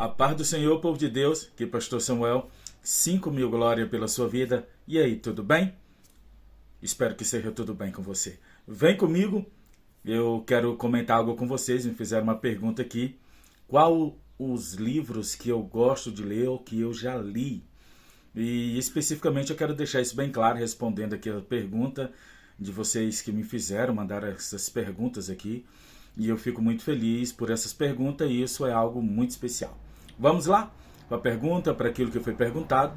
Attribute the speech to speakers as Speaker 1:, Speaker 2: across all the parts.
Speaker 1: A paz do Senhor, povo de Deus, que pastor Samuel, 5.000 glória pela sua vida. E aí, tudo bem? Espero que seja tudo bem com você. Vem comigo, eu quero comentar algo com vocês. Me fizeram uma pergunta aqui. Qual os livros que eu gosto de ler ou que eu já li? E especificamente eu quero deixar isso bem claro, respondendo aqui a pergunta de vocês que me fizeram, mandaram essas perguntas aqui. E eu fico muito feliz por essas perguntas e isso é algo muito especial. Vamos lá para a pergunta, para aquilo que foi perguntado.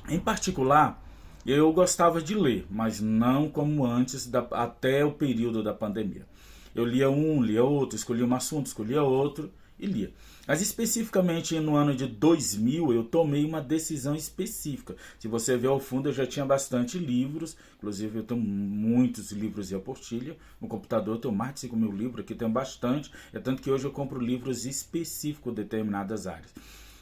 Speaker 1: Em particular, eu gostava de ler, mas não como antes, até o período da pandemia. Eu lia um, lia outro, escolhia um assunto, escolhia outro e lia. Mas especificamente no ano de 2000 eu tomei uma decisão específica. Se você ver ao fundo, eu já tinha bastante livros, inclusive eu tenho muitos livros em apostila. No computador eu tenho mais de 5.000 livros, aqui tenho bastante. É tanto que hoje eu compro livros específicos de determinadas áreas.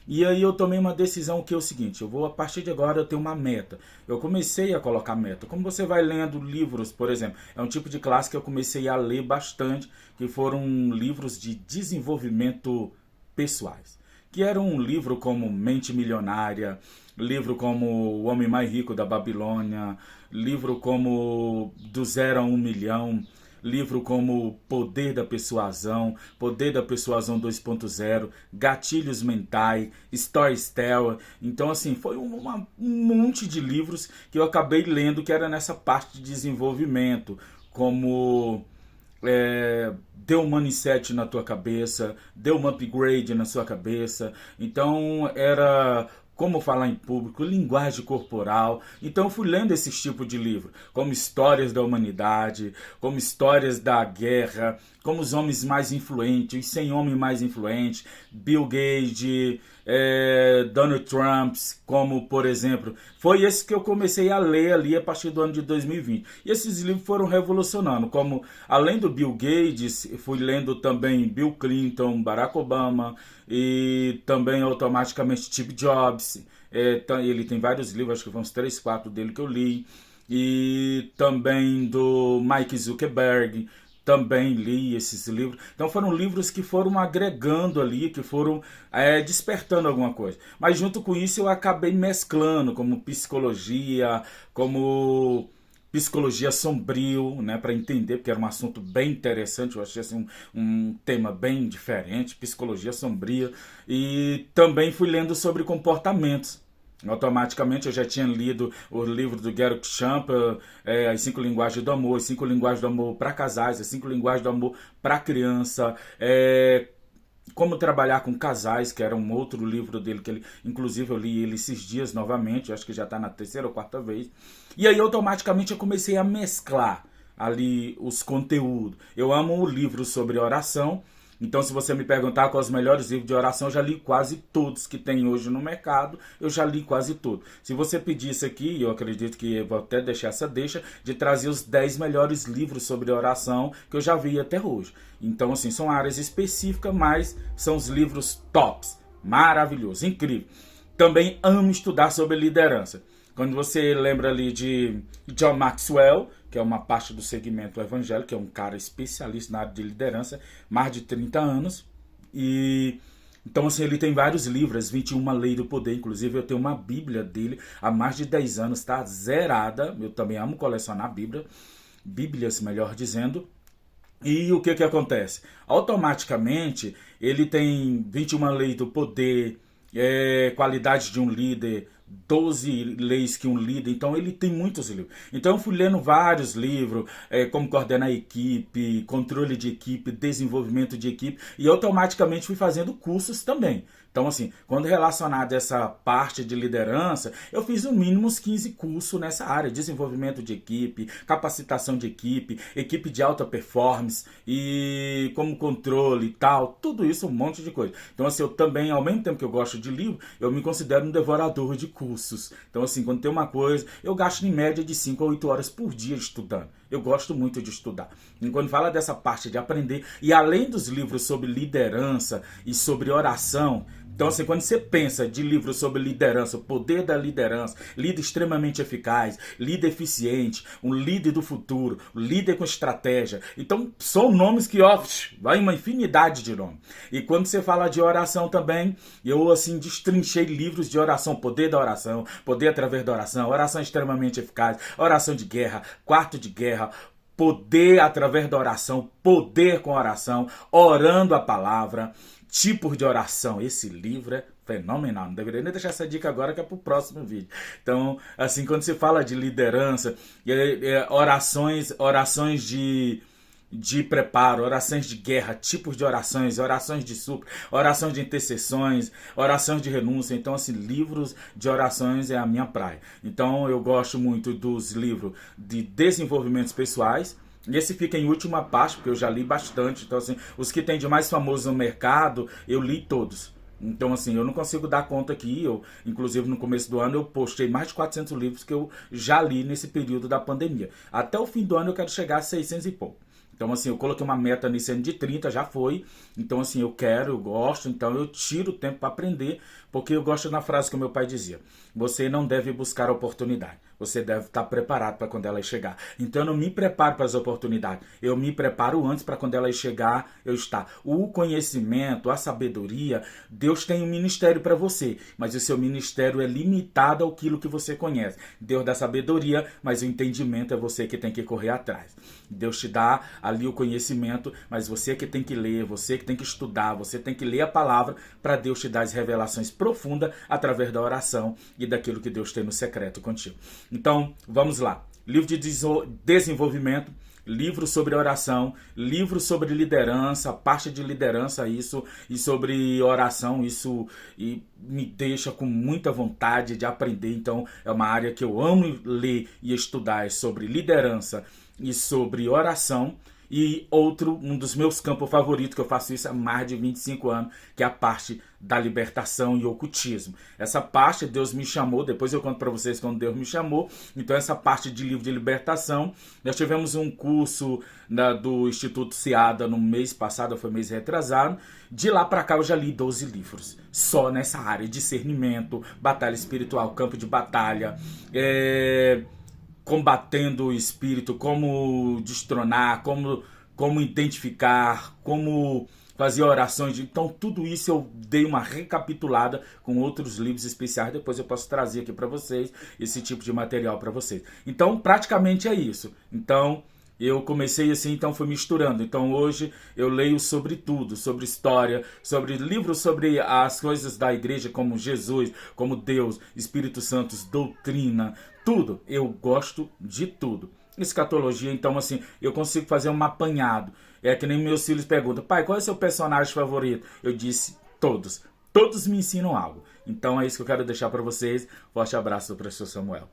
Speaker 1: E aí eu tomei uma decisão que é o seguinte, a partir de agora eu tenho uma meta. Eu comecei a colocar meta. Como você vai lendo livros, por exemplo, é um tipo de classe que eu comecei a ler bastante, que foram livros de desenvolvimento pessoais. Que era um livro como Mente Milionária, livro como O Homem Mais Rico da Babilônia, livro como Do Zero a 1 Milhão, livro como Poder da Persuasão 2.0, Gatilhos Mentais, Storyteller. Então, assim, foi um monte de livros que eu acabei lendo que era nessa parte de desenvolvimento, como dê um mindset na tua cabeça, dê um upgrade na sua cabeça. Então, era como falar em público, linguagem corporal. Então eu fui lendo esses tipos de livro, como Histórias da Humanidade, como Histórias da Guerra, como os homens mais influentes, os 100 homens mais influentes, Bill Gates, Donald Trump, como por exemplo, foi esse que eu comecei a ler ali a partir do ano de 2020. E esses livros foram revolucionando, como além do Bill Gates, fui lendo também Bill Clinton, Barack Obama e também automaticamente Steve Jobs. Ele tem vários livros, acho que foram uns 3, 4 dele que eu li. E também do Mike Zuckerberg, também li esses livros. Então foram livros que foram agregando ali, que foram despertando alguma coisa. Mas junto com isso eu acabei mesclando, como psicologia sombrio, né, para entender, porque era um assunto bem interessante, eu achei assim, um tema bem diferente, psicologia sombria, e também fui lendo sobre comportamentos. Automaticamente eu já tinha lido o livro do Gary Chapman, As 5 Linguagens do Amor, As 5 Linguagens do Amor para Casais, As 5 Linguagens do Amor para Criança, Como Trabalhar com Casais, que era um outro livro dele, que ele, inclusive eu li ele esses dias novamente, acho que já está na 3ª ou 4ª vez. E aí automaticamente eu comecei a mesclar ali os conteúdos. Eu amo o livro sobre oração, então se você me perguntar quais os melhores livros de oração, eu já li quase todos que tem hoje no mercado, eu já li quase todos. Se você pedisse aqui, eu acredito que eu vou até deixar essa deixa, de trazer os 10 melhores livros sobre oração que eu já vi até hoje. Então assim, são áreas específicas, mas são os livros tops, maravilhosos, incrível. Também amo estudar sobre liderança. Quando você lembra ali de John Maxwell, que é uma parte do segmento evangélico, que é um cara especialista na área de liderança, mais de 30 anos. E então assim, ele tem vários livros, 21 Leis do Poder, inclusive eu tenho uma bíblia dele há mais de 10 anos, está zerada. Eu também amo colecionar bíblias, melhor dizendo. E o que acontece? Automaticamente, ele tem 21 Leis do Poder, qualidade de um líder, 12 leis que um líder, então ele tem muitos livros. Então eu fui lendo vários livros, como coordenar equipe, controle de equipe, desenvolvimento de equipe, e automaticamente fui fazendo cursos também. Então assim, quando relacionado a essa parte de liderança, eu fiz no mínimo uns 15 cursos nessa área, desenvolvimento de equipe, capacitação de equipe, equipe de alta performance, e como controle e tal, tudo isso, um monte de coisa. Então assim, eu também, ao mesmo tempo que eu gosto de livro, eu me considero um devorador de cursos. Então assim, quando tem uma coisa, eu gasto em média de 5 a 8 horas por dia estudando. Eu gosto muito de estudar. E quando fala dessa parte de aprender, e além dos livros sobre liderança e sobre oração, Então, assim, quando você pensa de livros sobre liderança, o poder da liderança, líder extremamente eficaz, líder eficiente, um líder do futuro, um líder com estratégia. Então, são nomes que, ó, vai uma infinidade de nomes. E quando você fala de oração também, eu, assim, destrinchei livros de oração, poder da oração, poder através da oração extremamente eficaz, oração de guerra, quarto de guerra, poder através da oração, poder com oração, orando a palavra, tipos de oração. Esse livro é fenomenal. Não deveria nem deixar essa dica agora, que é para o próximo vídeo. Então, assim, quando se fala de liderança, orações de preparo, orações de guerra, tipos de orações de súplica, orações de intercessões, orações de renúncia. Então, assim, livros de orações é a minha praia. Então, eu gosto muito dos livros de desenvolvimentos pessoais. Esse fica em última parte, porque eu já li bastante. Então, assim, os que tem de mais famoso no mercado, eu li todos. Então, assim, eu não consigo dar conta aqui. Inclusive, no começo do ano, eu postei mais de 400 livros que eu já li nesse período da pandemia. Até o fim do ano, eu quero chegar a 600 e pouco. Então, assim, eu coloquei uma meta nesse ano de 30, já foi. Então, assim, eu gosto, então eu tiro o tempo para aprender, porque eu gosto da frase que o meu pai dizia: você não deve buscar oportunidade, você deve estar preparado para quando ela chegar. Então, eu não me preparo para as oportunidades, eu me preparo antes para quando ela chegar, eu estar. O conhecimento, a sabedoria, Deus tem um ministério para você, mas o seu ministério é limitado àquilo que você conhece. Deus dá sabedoria, mas o entendimento é você que tem que correr atrás. Deus te dá ali o conhecimento, mas você que tem que ler, você que tem que estudar, você tem que ler a palavra para Deus te dar as revelações profundas através da oração e daquilo que Deus tem no secreto contigo. Então, vamos lá. Livro de desenvolvimento, livro sobre oração, livro sobre liderança, parte de liderança, isso, e sobre oração, isso e me deixa com muita vontade de aprender. Então, é uma área que eu amo ler e estudar, é sobre liderança e sobre oração. E um dos meus campos favoritos, que eu faço isso há mais de 25 anos, que é a parte da libertação e ocultismo. Essa parte Deus me chamou, depois eu conto para vocês quando Deus me chamou. Então, essa parte de livro de libertação, nós tivemos um curso do Instituto Seada no mês passado, foi mês retrasado. De lá para cá eu já li 12 livros, só nessa área: discernimento, batalha espiritual, campo de batalha, combatendo o espírito, como destronar, como identificar, como fazer orações. Então, tudo isso eu dei uma recapitulada com outros livros especiais. Depois eu posso trazer aqui para vocês esse tipo de material para vocês. Então, praticamente é isso. Então, eu comecei assim, então fui misturando. Então hoje eu leio sobre tudo, sobre história, sobre livros sobre as coisas da igreja, como Jesus, como Deus, Espírito Santo, doutrina, tudo. Eu gosto de tudo. Escatologia, então assim, eu consigo fazer um apanhado. É que nem meus filhos perguntam: pai, qual é o seu personagem favorito? Eu disse: todos. Todos me ensinam algo. Então é isso que eu quero deixar para vocês. Forte abraço do professor Samuel.